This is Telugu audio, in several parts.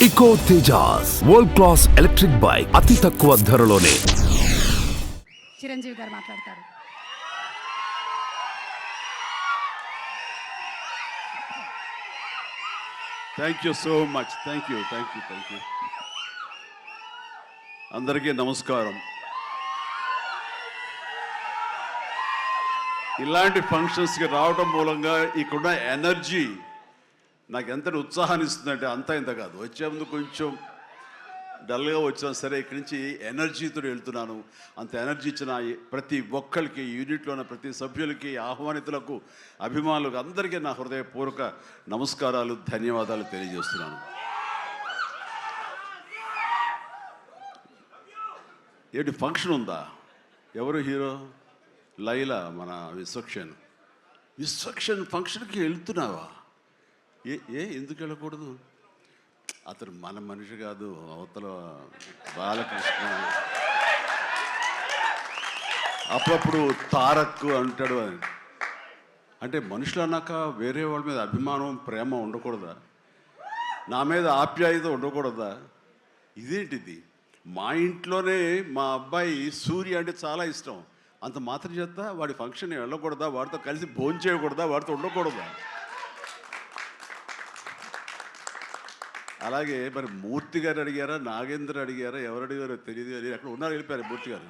Eco Tejas world class electric bike అతి తక్కువ ధరలోనే. చిరంజీవి గారు మాట్లాడతారు. Thank you so much. Thank you. అందరికీ నమస్కారం. ఇలాంటి ఫంక్షన్స్కి రావడం మూలంగా ఇక్కడున్న ఎనర్జీ నాకు ఎంత ఉత్సాహాన్ని ఇస్తుందంటే అంత ఇంత కాదు. వచ్చే ముందు కొంచెం డల్గా వచ్చినా సరే ఇక్కడి నుంచి ఎనర్జీతో వెళ్తున్నాను. అంత ఎనర్జీ ఇచ్చిన ప్రతి ఒక్కరికి, యూనిట్లో ఉన్న ప్రతి సభ్యులకి, ఆహ్వానితులకు, అభిమానులకు అందరికీ నా హృదయపూర్వక నమస్కారాలు, ధన్యవాదాలు తెలియజేస్తున్నాను. ఏంటి ఫంక్షన్ ఉందా? ఎవరు హీరో? లైలా, మన విశ్వక్షన్ ఫంక్షన్కి వెళ్తున్నావా? ఎందుకు వెళ్ళకూడదు? అతను మన మనిషి కాదు, అవతల బాలకృష్ణ. అప్పుడప్పుడు తారక్ అంటాడు అని. అంటే మనుషులు అన్నాక వేరే వాళ్ళ మీద అభిమానం, ప్రేమ ఉండకూడదా? నా మీద ఆప్యాయత ఉండకూడదా? ఇదేంటిది? మా ఇంట్లోనే మా అబ్బాయి సూర్య అంటే చాలా ఇష్టం. అంత మాత్రం చేత వాడి ఫంక్షన్ వెళ్ళకూడదా? వాడితో కలిసి భోజనం చేయకూడదా? వాడితో ఉండకూడదా? అలాగే మరి మూర్తి గారు అడిగారా, నాగేంద్ర అడిగారా, ఎవరు అడిగారో తెలియదు కానీ అక్కడ ఉన్నారు, వెళ్ళిపోయారు మూర్తి గారు.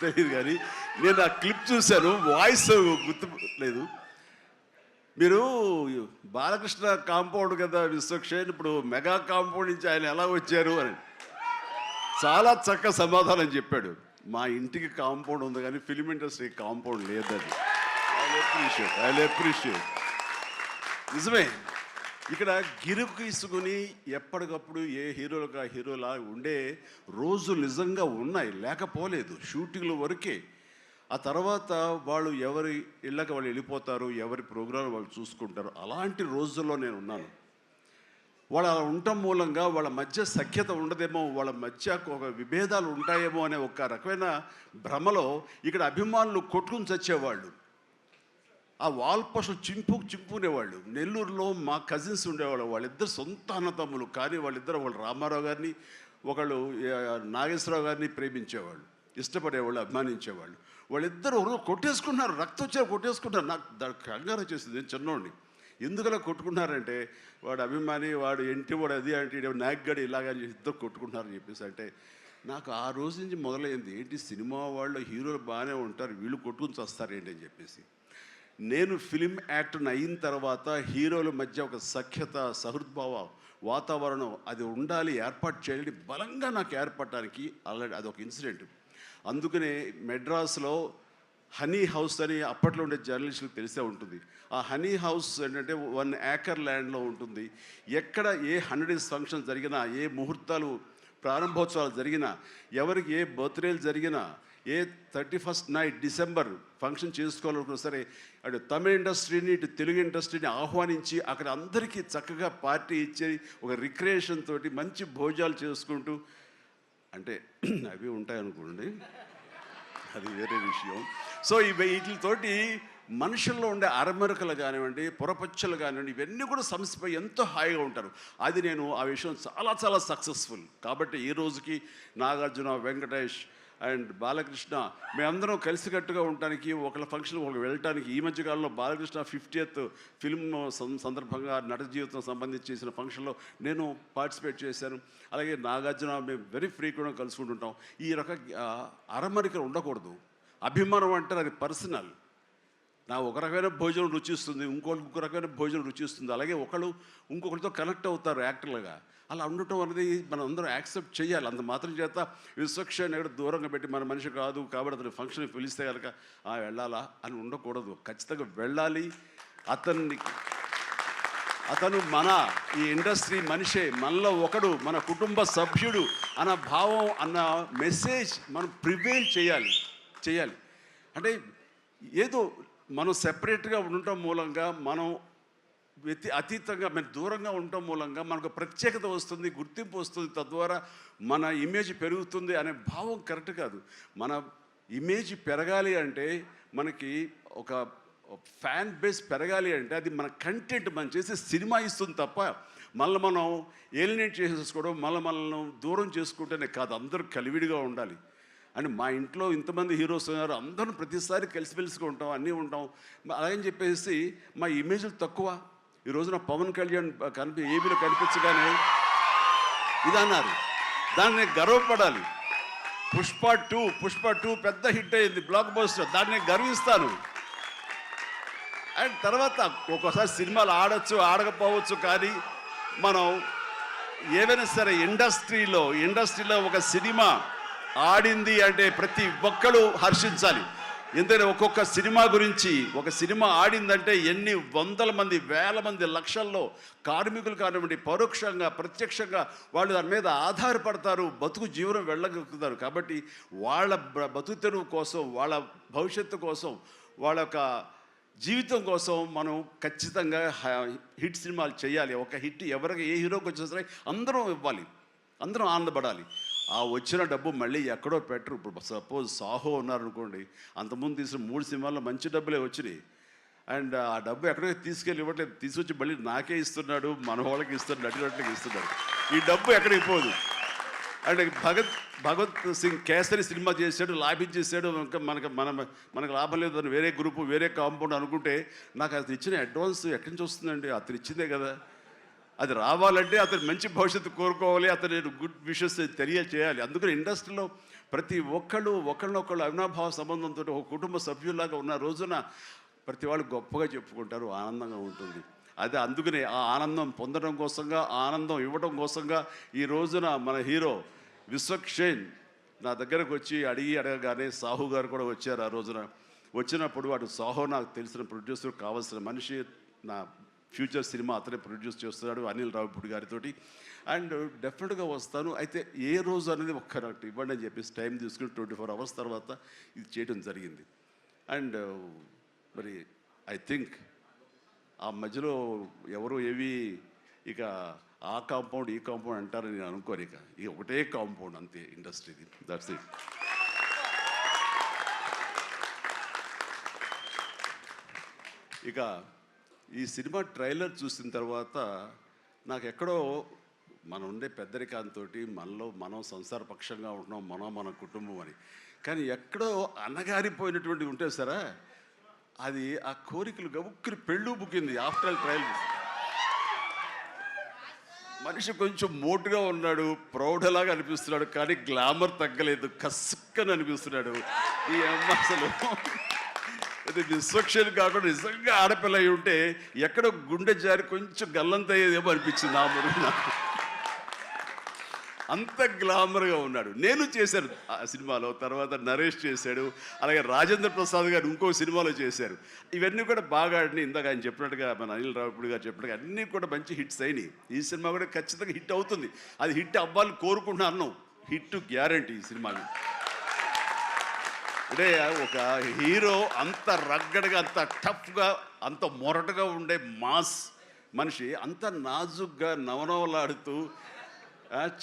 తెలియదు కానీ నేను ఆ క్లిప్ చూశాను, వాయిస్ గుర్తు లేదు. మీరు బాలకృష్ణ కాంపౌండ్ కదా విశ్వక్షేణ్, ఇప్పుడు మెగా కాంపౌండ్ నుంచి ఆయన ఎలా వచ్చారు అని చాలా చక్కగా సమాధానం చెప్పాడు. మా ఇంటికి కాంపౌండ్ ఉంది కానీ ఫిలిం ఇండస్ట్రీ కాంపౌండ్ లేదని. I appreciate. నిజమే, ఇక్కడ గిరుకు తీసుకుని ఎప్పటికప్పుడు ఏ హీరోలుగా హీరోలా ఉండే రోజులు నిజంగా ఉన్నాయి, లేకపోలేదు. షూటింగ్ల వరకే. ఆ తర్వాత వాళ్ళు ఎవరి ఇళ్ళకి వాళ్ళు వెళ్ళిపోతారు, ఎవరి ప్రోగ్రాం వాళ్ళు చూసుకుంటారు. అలాంటి రోజుల్లో నేను ఉన్నాను. వాళ్ళు అలా ఉండటం మూలంగా వాళ్ళ మధ్య సఖ్యత ఉండదేమో, వాళ్ళ మధ్య ఒక విభేదాలు ఉంటాయేమో అనే ఒక రకమైన భ్రమలో ఇక్కడ అభిమానులు కొట్టుకుని చచ్చేవాళ్ళు. ఆ వాల్ పోస్టులు చింపుకునేవాళ్ళు. నెల్లూరులో మా కజిన్స్ ఉండేవాళ్ళు, వాళ్ళిద్దరు సొంత అన్నతమ్ములు. కానీ వాళ్ళిద్దరు, వాళ్ళు రామారావు గారిని, ఒకళ్ళు నాగేశ్వరరావు గారిని ప్రేమించేవాళ్ళు, ఇష్టపడేవాళ్ళు, అభిమానించేవాళ్ళు. వాళ్ళిద్దరు కొట్టేసుకున్నారు, రక్తం వచ్చారు, కొట్టేసుకుంటారు. నాకు దానికి కంగారు వచ్చేసింది. నేను చిన్నోడిని. ఎందుకలా కొట్టుకున్నారంటే వాడు అభిమాని, వాడు ఎంటి, వాడు అది అంటే నాగ్గడి ఇలాగని ఇద్దరు కొట్టుకుంటున్నారని చెప్పేసి. అంటే నాకు ఆ రోజు నుంచి మొదలైంది, ఏంటి సినిమా వాళ్ళు హీరోలు బాగానే ఉంటారు, వీళ్ళు కొట్టుకుని చస్తారేంటి అని చెప్పేసి. నేను ఫిలిం యాక్టర్ని అయిన తర్వాత హీరోల మధ్య ఒక సఖ్యత, సహృద్భావ వాతావరణం అది ఉండాలి, ఏర్పాటు చేయాలని బలంగా నాకు ఏర్పడటానికి ఆల్రెడీ అదొక ఇన్సిడెంట్. అందుకనే మెడ్రాస్లో హనీ హౌస్ అని అప్పట్లో ఉండే జర్నలిస్టులకు తెలిసే ఉంటుంది. ఆ హనీ హౌస్ ఏంటంటే 1 ఏకర్ ల్యాండ్లో ఉంటుంది. ఎక్కడ ఏ 100 ఫంక్షన్ జరిగినా, ఏ ముహూర్తాలు ప్రారంభోత్సవాలు జరిగినా, ఎవరికి ఏ బర్త్డేలు జరిగినా, ఏ 31st నైట్ డిసెంబర్ ఫంక్షన్ చేసుకోవాలనుకున్నా సరే అటు తమిళ ఇండస్ట్రీని, ఇటు తెలుగు ఇండస్ట్రీని ఆహ్వానించి అక్కడ అందరికీ చక్కగా పార్టీ ఇచ్చి ఒక రిక్రియేషన్ తోటి మంచి భోజనాలు చేసుకుంటూ, అంటే అవి ఉంటాయనుకోండి, అది వేరే విషయం. సో వీటితోటి మనుషుల్లో ఉండే అరమరకలు కానివ్వండి, పొరపచ్చలు కానివ్వండి, ఇవన్నీ కూడా సమసిపోయి ఎంతో హాయిగా ఉంటారు. అది నేను ఆ విషయం చాలా చాలా సక్సెస్ఫుల్. కాబట్టి ఈ రోజుకి నాగార్జున, వెంకటేష్ అండ్ బాలకృష్ణ మేమందరం కలిసికట్టుగా ఉండటానికి, ఒకళ్ళ ఫంక్షన్ ఒకళ్ళు వెళ్ళటానికి, ఈ మధ్యకాలంలో బాలకృష్ణ 50th ఫిల్మ్ సందర్భంగా నట జీవితం సంబంధించి చేసిన ఫంక్షన్లో నేను పార్టిసిపేట్ చేశాను. అలాగే నాగార్జున మేము వెరీ ఫ్రీక్వెంట్గా కలుసుకుంటుంటాం. ఈ రకంగా అరమరికలు ఉండకూడదు. అభిమానం అంటే అది పర్సనల్. నా ఒక రకమైన భోజనం రుచిస్తుంది, ఇంకొక రకమైన భోజనం రుచిస్తుంది. అలాగే ఒకళ్ళు ఇంకొకరితో కనెక్ట్ అవుతారు యాక్టర్లుగా. అలా ఉండటం అనేది మనం అందరం యాక్సెప్ట్ చేయాలి. అంత మాత్రం చేత విశ్వక్షేణ్ ఎక్కడ దూరంగా పెట్టి మన మనిషి కాదు కాబట్టి అతను ఫంక్షన్కి పిలిస్తే కనుక వెళ్ళాలా అని ఉండకూడదు. ఖచ్చితంగా వెళ్ళాలి. అతను మన ఈ ఇండస్ట్రీ మనిషే, మనలో ఒకడు, మన కుటుంబ సభ్యుడు అన్న భావం, అన్న మెసేజ్ మనం ప్రివేల్ చేయాలి. అంటే ఏదో మనం సెపరేట్గా ఉండటం మూలంగా, మనం అతీతంగా మన దూరంగా ఉండటం మూలంగా మనకు ప్రత్యేకత వస్తుంది, గుర్తింపు వస్తుంది, తద్వారా మన ఇమేజ్ పెరుగుతుంది అనే భావం కరెక్ట్ కాదు. మన ఇమేజ్ పెరగాలి అంటే మనకి ఫ్యాన్ బేస్ పెరగాలి అంటే అది మన కంటెంట్ మనం చేసే సినిమా ఇస్తుంది తప్ప మనం ఏలినేట్ చేసేసుకోవడం మనల్ని దూరం చేసుకుంటేనే కాదు, అందరూ కలివిడిగా ఉండాలి. అని మా ఇంట్లో ఇంతమంది హీరోస్ ఉన్నారు, అందరం ప్రతిసారి కలిసిమెలిసిగా ఉంటాం, అన్నీ ఉంటాం. అలాగని చెప్పేసి మా ఇమేజ్లు తక్కువ. ఈ రోజున పవన్ కళ్యాణ్ ఏబీలో కనిపించగానే ఇది అన్నారు, దాన్ని గర్వపడాలి. పుష్ప 2 పెద్ద హిట్ అయింది, బ్లాక్ బస్టర్, దాన్ని గర్విస్తాను. అండ్ తర్వాత ఒక్కోసారి సినిమాలు ఆడచ్చు ఆడకపోవచ్చు, కానీ మనం ఏవైనా సరే ఇండస్ట్రీలో ఒక సినిమా ఆడింది అంటే ప్రతి ఒక్కరు హర్షించాలి. ఎందుకంటే ఒక్కొక్క సినిమా గురించి, ఒక సినిమా ఆడిందంటే ఎన్ని వందల మంది, వేల మంది, లక్షల్లో కార్మికులు కానివ్వండి, పరోక్షంగా ప్రత్యక్షంగా వాళ్ళు దాని మీద ఆధారపడతారు, బతుకు జీవనం వెళ్ళగలుగుతారు. కాబట్టి వాళ్ళ బతుకు తెరువు కోసం, వాళ్ళ భవిష్యత్తు కోసం, వాళ్ళ యొక్క జీవితం కోసం మనం ఖచ్చితంగా హిట్ సినిమాలు చేయాలి. ఒక హిట్ ఎవరికి ఏ హీరోకి వచ్చినా సరే అందరం ఇవ్వాలి, అందరం ఆనందపడాలి. ఆ వచ్చిన డబ్బు మళ్ళీ ఎక్కడో పెట్టరు. ఇప్పుడు సపోజ్ సాహో ఉన్నారనుకోండి, అంతకుముందు తీసిన 3 సినిమాల్లో మంచి డబ్బులే వచ్చినాయి. అండ్ ఆ డబ్బు ఎక్కడికి తీసుకెళ్ళి ఇవ్వట్లేదు, తీసుకొచ్చి మళ్ళీ నాకే ఇస్తున్నాడు, మన వాళ్ళకి ఇస్తున్నాడు, నటినట్లకి ఇస్తున్నాడు. ఈ డబ్బు ఎక్కడికి పోదు. అండ్ భగత్ సింగ్ కేసరి సినిమా చేశాడు, లాభించేసాడు, ఇంకా మనకు లాభం లేదు అని వేరే గ్రూపు, వేరే కాంపౌండ్ అనుకుంటే, నాకు అతను ఇచ్చిన అడ్వాన్స్ ఎక్కడి నుంచి వస్తుందండి? అతను ఇచ్చిందే కదా. అది రావాలంటే అతను మంచి భవిష్యత్తు కోరుకోవాలి, అతను గుడ్ విషెస్ తెలియచేయాలి. అందుకని ఇండస్ట్రీలో ప్రతి ఒక్కళ్ళు ఒకళ్ళనొకళ్ళు అవినాభావ సంబంధంతో ఒక కుటుంబ సభ్యుల్లాగా ఉన్న రోజున ప్రతి వాళ్ళు గొప్పగా చెప్పుకుంటారు, ఆనందంగా ఉంటుంది. అదే అందుకనే ఆ ఆనందం పొందడం కోసంగా, ఆనందం ఇవ్వడం కోసంగా ఈ రోజున మన హీరో విశ్వక్షేణ్ నా దగ్గరకు వచ్చి అడగగానే సాహు గారు కూడా వచ్చారు. ఆ రోజున వచ్చినప్పుడు వాడు సాహు నాకు తెలిసిన ప్రొడ్యూసర్, కావాల్సిన మనిషి, నా ఫ్యూచర్ సినిమా అతనే ప్రొడ్యూస్ చేస్తున్నాడు అనిల్ రావిపూడి గారితో. అండ్ డెఫినెట్గా వస్తాను, అయితే ఏ రోజు అనేది నాకు ఇవ్వండి అని చెప్పేసి టైం తీసుకుని 24 hours తర్వాత ఇది చేయడం జరిగింది. అండ్ మరి ఐ థింక్ ఆ మధ్యలో ఎవరు ఏవి ఇక ఆ కాంపౌండ్ ఈ కాంపౌండ్ అంటారని నేను అనుకోను. ఇక ఒకటే కాంపౌండ్ అంతే ఇండస్ట్రీది, దట్స్ ఇట్. ఇక ఈ సినిమా ట్రైలర్ చూసిన తర్వాత నాకు ఎక్కడో మనం ఉండే పెద్దరికాంతో మనం సంసార పక్షంగా ఉంటున్నాం, మన కుటుంబం అని, కానీ ఎక్కడో అన్నగారిపోయినటువంటి ఉంటే సరే అది ఆ కోరికలు గబుక్కుని పెళ్ళు బుక్కింది. ఆఫ్టర్ ట్రయల్ మనిషి కొంచెం మోటుగా ఉన్నాడు, ప్రౌఢలాగా అనిపిస్తున్నాడు, కానీ గ్లామర్ తగ్గలేదు, కసుక్కని అనిపిస్తున్నాడు. ఈ అమ్మ అసలు అది విశ్వక్షేణ్ కాకుండా నిజంగా ఆడపిల్ల అయి ఉంటే ఎక్కడో గుండె జారి కొంచెం గల్లంత అయ్యేదేమో అనిపించింది ఆ మురుగు నాకు. అంత గ్లామర్గా ఉన్నాడు. నేను చేశాను ఆ సినిమాలో, తర్వాత నరేష్ చేశాడు, అలాగే రాజేంద్ర ప్రసాద్ గారు ఇంకో సినిమాలో చేశారు. ఇవన్నీ కూడా బాగా ఆడినాయి. ఇందాక ఆయన చెప్పినట్టుగా, మన అనిల్ రావిపూడి గారు చెప్పినట్టుగా అన్నీ కూడా మంచి హిట్స్ అయినాయి. ఈ సినిమా కూడా ఖచ్చితంగా హిట్ అవుతుంది. అది హిట్ అవ్వాలని కోరుకుంటున్నాను. హిట్ గ్యారంటీ ఈ సినిమాని. అంటే ఒక హీరో అంత రగ్గడగా, అంత టఫ్గా, అంత మొరటుగా ఉండే మాస్ మనిషి అంత నాజుగ్గా నవనవలాడుతూ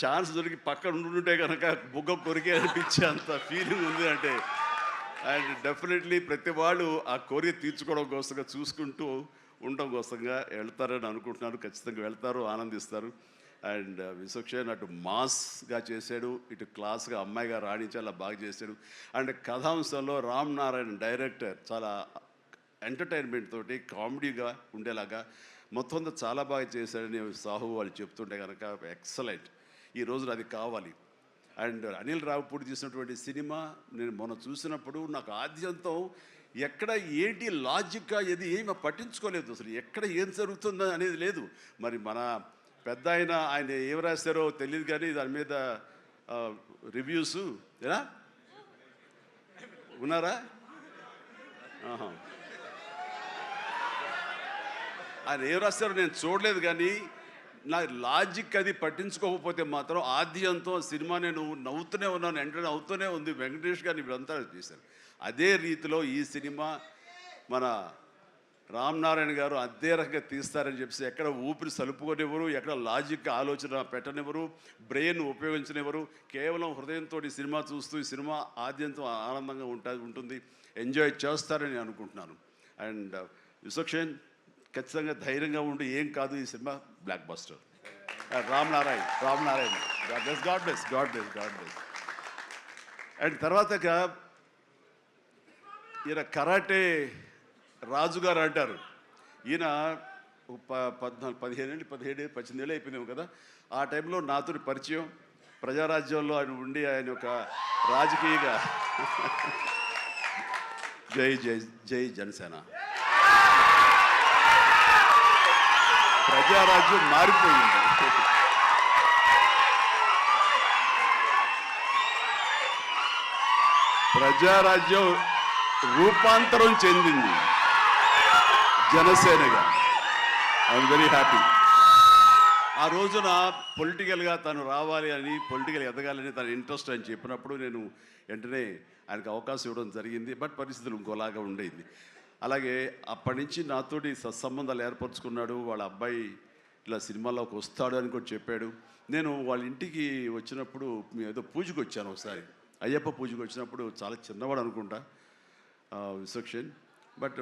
ఛాన్స్ దొరికి పక్కన ఉండుంటే కనుక బుగ్గ కొరికే అనిపించే అంత ఫీలింగ్ ఉంది. అంటే అండ్ డెఫినెట్లీ ప్రతి వాళ్ళు ఆ కోరిక తీర్చుకోవడం కోసంగా, చూసుకుంటూ ఉండడం కోసంగా వెళ్తారని అనుకుంటున్నాను. ఖచ్చితంగా వెళ్తారు, ఆనందిస్తారు. అండ్ విశ్వక్షేణ్ అటు మాస్గా చేశాడు, ఇటు క్లాస్గా అమ్మాయిగా రాణించాలా బాగా చేశాడు. అండ్ కథాంశంలో రామ్ నారాయణ డైరెక్టర్ చాలా ఎంటర్టైన్మెంట్ తోటి కామెడీగా ఉండేలాగా మొత్తం చాలా బాగా చేశాడని సాహు వాళ్ళు చెప్తుంటే కనుక ఎక్సలెంట్. ఈ రోజున అది కావాలి. అండ్ అనిల్ రావిపూడి తీసినటువంటి సినిమా నేను మొన్న చూసినప్పుడు నాకు ఆద్యంతం ఎక్కడ ఏంటి లాజిక్గా ఏమి పట్టించుకోలేదు. అసలు ఎక్కడ ఏం జరుగుతుందో అనేది లేదు. మరి మన పెద్ద ఆయన ఏం రాశారో తెలియదు, కానీ దాని మీద రివ్యూస్ ఎలా ఉన్నారా? ఆయన ఏం రాస్తారో నేను చూడలేదు, కానీ నా లాజిక్ అది పట్టించుకోకపోతే మాత్రం ఆద్యంతం సినిమా నేను నవ్వుతూనే ఉన్నాను, ఎంటర్టైన్ అవుతూనే ఉంది. వెంకటేష్ గారిని వీళ్ళంతా చేశారు. అదే రీతిలో ఈ సినిమా మన రామ్ నారాయణ గారు అదే రకంగా తీస్తారని చెప్పేసి ఎక్కడ ఊపిరి సలుపుకొనివ్వరు, ఎక్కడ లాజిక్ ఆలోచన పెట్టనివ్వరు, బ్రెయిన్ ఉపయోగించనివ్వరు. కేవలం హృదయంతో ఈ సినిమా చూస్తూ ఈ సినిమా ఆద్యంతం ఆనందంగా ఉంటుంది, ఎంజాయ్ చేస్తారని అనుకుంటున్నాను. అండ్ విశ్వక్షేణ్ ఖచ్చితంగా ధైర్యంగా ఉండి ఏం కాదు ఈ cinema block buster. Ram Narayan God bless. And తర్వాత ఈయన కరాటే రాజుగారు అంటారు. ఈయన 18 ఏళ్ళు అయిపోయినాము కదా. ఆ టైంలో నాతో పరిచయం, ప్రజారాజ్యంలో ఆయన ఉండి ఆయన ఒక రాజకీయగా జై జై జై జనసేన. ప్రజారాజ్యం మారిపోయింది. ప్రజారాజ్యం రూపాంతరం చెందింది జనసేనగా. I'm very happy. ఆ రోజున పొలిటికల్గా తను రావాలి అని, పొలిటికల్ ఎదగాలని తన ఇంట్రెస్ట్ అని చెప్పినప్పుడు నేను వెంటనే ఆయనకు అవకాశం ఇవ్వడం జరిగింది. బట్ పరిస్థితులు ఇంకోలాగా ఉండేది. అలాగే అప్పటి నుంచి నాతోటి సత్సంబంధాలు ఏర్పరచుకున్నాడు. వాళ్ళ అబ్బాయి ఇలా సినిమాలోకి వస్తాడు అని కూడా చెప్పాడు. నేను వాళ్ళ ఇంటికి వచ్చినప్పుడు ఏదో పూజకు వచ్చాను ఒకసారి, అయ్యప్ప పూజకు వచ్చినప్పుడు. చాలా చిన్నవాడు అనుకుంటా విశ్వక్షేణ్. బట్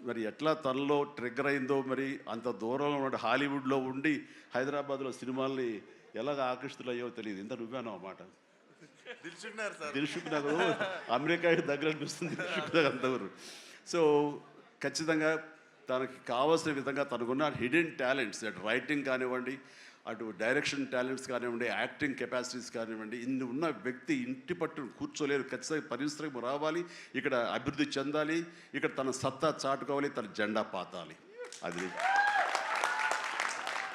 మరి ఎట్లా తనలో ట్రిగ్గర్ అయిందో, మరి అంత దూరంలో ఉన్న హాలీవుడ్లో ఉండి హైదరాబాద్లో సినిమాల్ని ఎలాగ ఆకర్షితులయ్యో తెలియదు. ఇంత నువ్వేనా మాట దిల్షుక్ నగరు అమెరికాకి దగ్గర అనిపిస్తుంది. దిల్షుక్ నగర్ అంతవరకు. సో ఖచ్చితంగా తనకి కావాల్సిన విధంగా తనకున్న హిడెన్ టాలెంట్స్, అటు రైటింగ్ కానివ్వండి, అటు డైరెక్షన్ టాలెంట్స్ కానివ్వండి, యాక్టింగ్ కెపాసిటీస్ కానివ్వండి, ఇన్ని ఉన్న వ్యక్తి ఇంటి పట్టును కూర్చోలేరు. ఖచ్చితంగా పరిశ్రమ రావాలి, ఇక్కడ అభివృద్ధి చెందాలి, ఇక్కడ తన సత్తా చాటుకోవాలి, తన జెండా పాతాలి. అది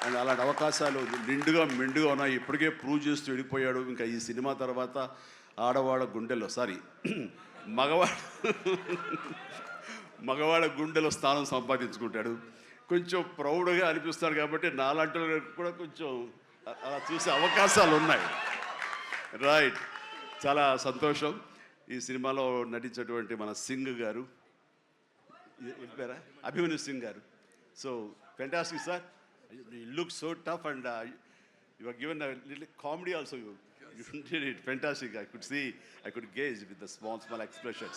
అండ్ అలాంటి అవకాశాలు నిండుగా మెండుగా ఉన్నాయి. ఇప్పటికే ప్రూవ్ చేస్తూ వెళ్ళిపోయాడు. ఇంకా ఈ సినిమా తర్వాత ఆడవాళ్ళ గుండెల్లో మగవాళ్ళ గుండెలో స్థానం సంపాదించుకుంటాడు. కొంచెం ప్రౌడ్గా అనిపిస్తాడు. కాబట్టి నాలాంటి కూడా కొంచెం అలా చూసే అవకాశాలు ఉన్నాయి. రైట్, చాలా సంతోషం. ఈ సినిమాలో నటించేటువంటి మన సింగ్ గారు, అభిమన్యు సింగ్ గారు. So fantastic sir. You look so tough and you were given a little comedy also. You did it fantastic. I could gauge with the small expressions.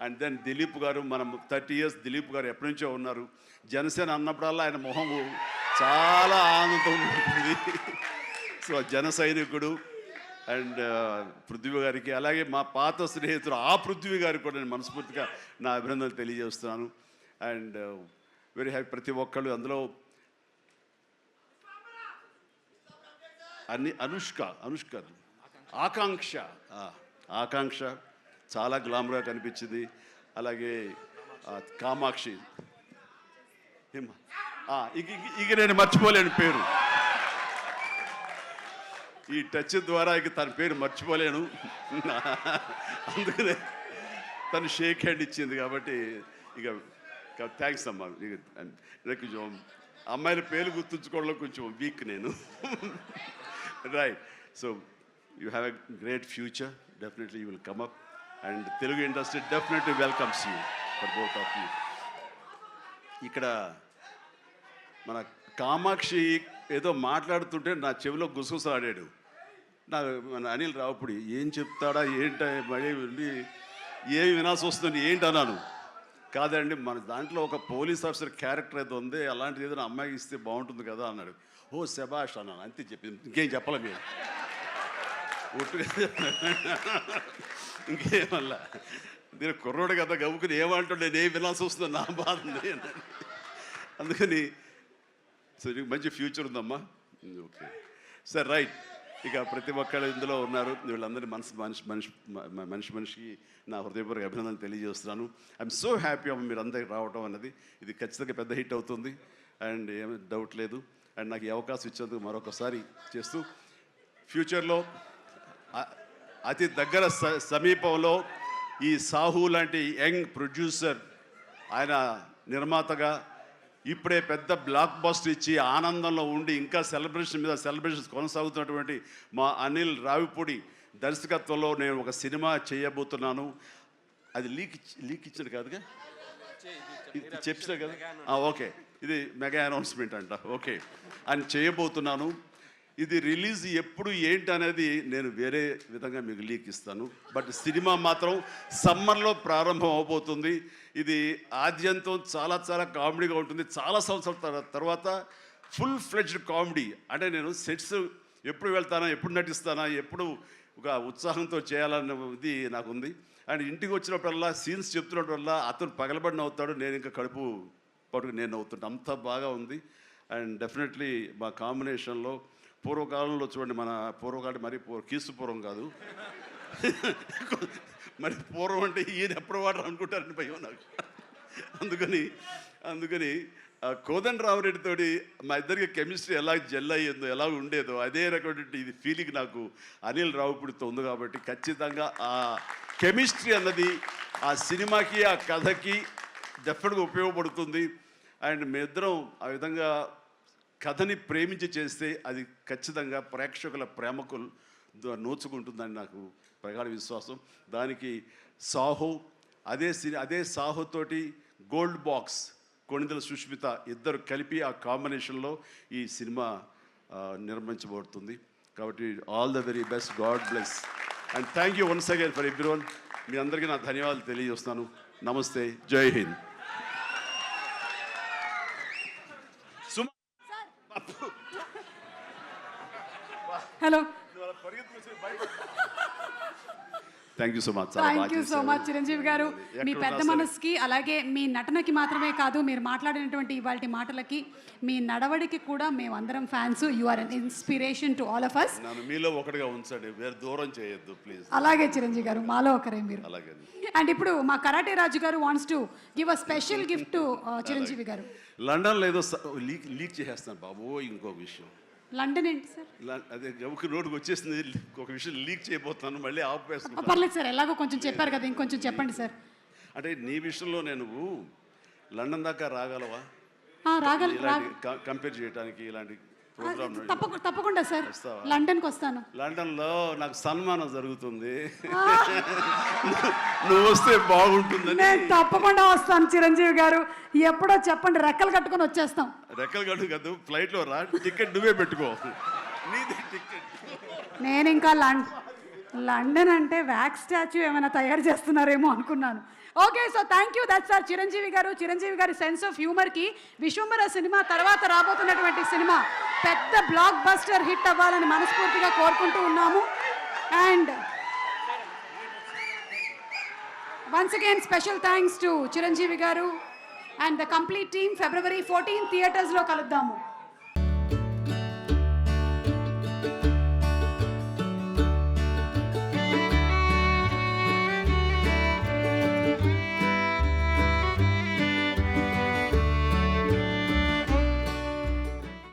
And then Dilip గారు, మనం 30 years దిలీప్ గారు ఎప్పటి నుంచో ఉన్నారు. జనసేన అన్నప్పుడల్లా ఆయన మొహం చాలా ఆనందంతో ఉంటుంది. సో జన సైనికుడు. అండ్ పృథ్వీ గారికి, అలాగే మా పాత స్నేహితుడు ఆ పృథ్వీ గారికి కూడా నేను మనస్ఫూర్తిగా నా అభినందనలు తెలియజేస్తున్నాను. And very happy. ప్రతి ఒక్కళ్ళు అందులో అనుష్క ఆకాంక్ష చాలా గ్లామర్గా కనిపించింది. అలాగే కామాక్షి, ఇక నేను మర్చిపోలేను పేరు. ఈ టచ్ ద్వారా ఇక తన పేరు మర్చిపోలేను. అందుకనే తను షేక్ హ్యాండ్ ఇచ్చింది. కాబట్టి ఇక థ్యాంక్స్ అమ్మా. కొంచెం అమ్మాయిల పేరు గుర్తుంచుకోవడంలో కొంచెం వీక్ నేను. Right. So you have a great future. Definitely you will come up and Telugu industry definitely welcomes you for both of you. ఇక్కడ మన కామాక్షి ఏదో మాట్లాడుతుంటే నా చెవిలో గుసగుసలాడాడు. మన అనిల్ రావుపూడి ఏం చెప్తాడా ఏంట మళ్ళీ ఏమి వినాల్సి వస్తుంది ఏంటన్నాను. కాదండి, మన దాంట్లో ఒక పోలీస్ ఆఫీసర్ క్యారెక్టర్ అయితే ఉంది, అలాంటిది ఏదైనా అమ్మాయికి ఇస్తే బాగుంటుంది కదా అన్నాడు. ఓ శభాష్ అన్నాను. అంతే చెప్పింది, ఇంకేం చెప్పాలి మీరు ఒట్టుగా. ఇంకేమల్లా నేను కుర్రోడు కదా గవ్వుకుని ఏమంటుండే నేను వినాల్సి వస్తుంది, నా బాధ ఉంది. అందుకని సో నీకు మంచి ఫ్యూచర్ ఉందమ్మా. Okay sir, right. ఇక ప్రతి ఒక్కళ్ళు ఇందులో ఉన్నారు. వీళ్ళందరినీ మనిషికి నా హృదయపూర్వక అభినందన తెలియజేస్తున్నాను. ఐఎమ్ సో హ్యాపీ అమ్మ మీరు అందరికి రావటం అన్నది. ఇది ఖచ్చితంగా పెద్ద హిట్ అవుతుంది అండ్ ఏమీ డౌట్ లేదు. అండ్ నాకు ఈ అవకాశం ఇచ్చేందుకు మరొకసారి చేస్తూ, ఫ్యూచర్లో అతి దగ్గర సమీపంలో ఈ సాహు లాంటి యంగ్ ప్రొడ్యూసర్, ఆయన నిర్మాతగా ఇప్పుడే పెద్ద బ్లాక్ బస్టర్ ఇచ్చి ఆనందంలో ఉండి ఇంకా సెలబ్రేషన్స్ కొనసాగుతున్నటువంటి మా అనిల్ రావిపూడి దర్శకత్వంలో నేను ఒక సినిమా చేయబోతున్నాను. అది లీక్ ఇచ్చాడు కాదుగా, చెప్పినా కదా. ఓకే, ఇది మెగా అనౌన్స్మెంట్ అంట. ఓకే, అని చేయబోతున్నాను. ఇది రిలీజ్ ఎప్పుడు ఏంటి అనేది నేను వేరే విధంగా మీకు లీక్ ఇస్తాను. బట్ సినిమా మాత్రం సమ్మర్లో ప్రారంభం అవబోతుంది. ఇది ఆద్యంతం చాలా చాలా కామెడీగా ఉంటుంది. చాలా సంవత్సరాల తర్వాత ఫుల్ ఫ్లెడ్జ్డ్ కామెడీ. అంటే నేను సెట్స్ ఎప్పుడు వెళ్తానా, ఎప్పుడు నటిస్తానా, ఎప్పుడు ఒక ఉత్సాహంతో చేయాలన్నది నాకు ఉంది. అండ్ ఇంటికి వచ్చినప్పుడల్లా సీన్స్ చెప్తున్నప్పుడల్లా అతను పగలబడి నవ్వుతాడు, నేను ఇంకా కడుపు పట్టుకు నేను నవ్వుతుంటాను. అంత బాగా ఉంది. అండ్ డెఫినెట్లీ మా కాంబినేషన్లో పూర్వకాలంలో చూడండి, మన పూర్వకాలం మరి కీసుపూర్వం కాదు, మరి పూర్వం అంటే ఈయన ఎప్పుడు వాడరు అనుకుంటారని భయం నాకు. అందుకని కోదండరామరెడ్డితోటి మా ఇద్దరికి కెమిస్ట్రీ ఎలా జెల్ అయ్యిందో, ఎలా ఉండేదో అదే రకమైన ఇది ఫీలింగ్ నాకు అనిల్ రావుపూడితో ఉంది. కాబట్టి ఖచ్చితంగా ఆ కెమిస్ట్రీ అన్నది ఆ సినిమాకి, ఆ కథకి డెఫినెట్గా ఉపయోగపడుతుంది. అండ్ మీ ఇద్దరం ఆ విధంగా కథని ప్రేమించి చేస్తే అది ఖచ్చితంగా ప్రేక్షకుల ప్రేమకు నోచుకుంటుందని నాకు ప్రగాఢ విశ్వాసం. దానికి సాహో, అదే సాహోతోటి గోల్డ్ బాక్స్ కొణిదెల సుష్మిత ఇద్దరు కలిపి ఆ కాంబినేషన్లో ఈ సినిమా నిర్మించబడుతుంది. కాబట్టి all the very best, God bless and thank you once again for everyone. మీ అందరికీ నా ధన్యవాదాలు తెలియజేస్తున్నాను. నమస్తే, జై హింద్. Hello, thank you so much. Thank you so much Chiranjeevi garu. మీ పెద్ద మనసుకి, అలాగే మీ నటనకి మాత్రమే కాదు, మీరు మాట్లాడినటువంటి ఇవాళ మాటలకి, మీ నడవడికి కూడా మేమందరం fans. You are an inspiration to all of us. నన్ను మీలో ఒకటిగా ఉంచండి, వేరే దూరం చేయొద్దు ప్లీజ్. అలాగే చిరంజీవి గారు, మాలో ఒకరే మీరు. అలాగే. అండ్ ఇప్పుడు మా కరాటే రాజు గారు wants to give a special gift to Chiranjeevi గారు. లండన్లో ఏదో లీక్ చేసేస్తాను బాబు. ఇంకొక విషయం, లండన్ ఏంటి సార్? అదే గబుకి రోడ్డుకి వచ్చేసింది. ఒక విషయం లీక్ చేయబోతున్నాను, మళ్ళీ ఆపేస్తున్నాను. పర్లేదు సార్, ఎలాగో కొంచెం చెప్పారు కదా, ఇంకొంచెం చెప్పండి సార్. అంటే నీ విషయంలో నేను లండన్ దాకా రాగలవా? కంపేర్ చేయడానికి ఇలాంటి ప్రోగ్రామ్? తప్పకుండా సార్, లండన్కి వస్తాను. లండన్లో నాకు సన్మానం జరుగుతుంది, నువ్వు వస్తే బాగుంటుందని. నేను తప్పకుండా వస్తాను చిరంజీవి గారు. ఎప్పుడో చెప్పండి, రెక్కలు కట్టుకొని వచ్చేస్తాం. రెక్కలు కట్టు కాదు, ఫ్లైట్లో రా, టికెట్ నువ్వే పెట్టుకో, నీదే టికెట్. నేను ఇంకా లండన్ అంటే వ్యాక్స్ స్టాచ్యూ ఏమైనా తయారు చేస్తున్నారేమో అనుకున్నాను. Okay, so thank you. That's our Chiranjeevi గారు. చిరంజీవి గారి సెన్స్ ఆఫ్ హ్యూమర్కి విశ్వంబర సినిమా తర్వాత రాబోతున్నటువంటి సినిమా పెద్ద బ్లాక్ బస్టర్ హిట్ అవ్వాలని మనస్ఫూర్తిగా కోరుకుంటూ ఉన్నాము. And once again special thanks to Chiranjeevi garu and the complete team. February 14 థియేటర్స్లో కలుద్దాము.